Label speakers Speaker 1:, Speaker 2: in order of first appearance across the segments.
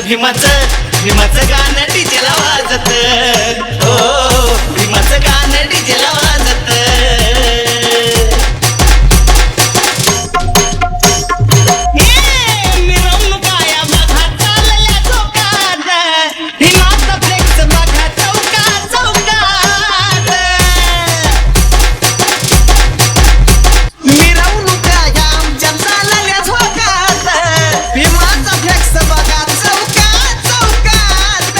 Speaker 1: भीमाचं गाणं डीजेला वाजत, हो भीमाचं गाणं डीजेला वाजत. मिरवणुका या बघा चालल्या चौकात, भीमाचा फ्लेक्स बघा चौकात चौकात. मिरवणुका या आमच्या चालल्या चौकात, भीमाचा फ्लेक्स बघा चौकात चौकात.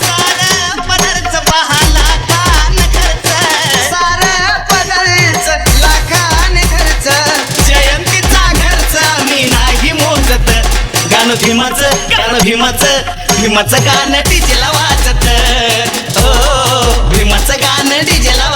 Speaker 1: सारं पदरचं पहाला खान खर्च, सारं पदरचं लाखान खर्च. जयंतीचा खर्च मी नाही मोजत, गाणं भीमाचं गाणं डीजेला वाजत, हो भीमाचं गाणं डीजेला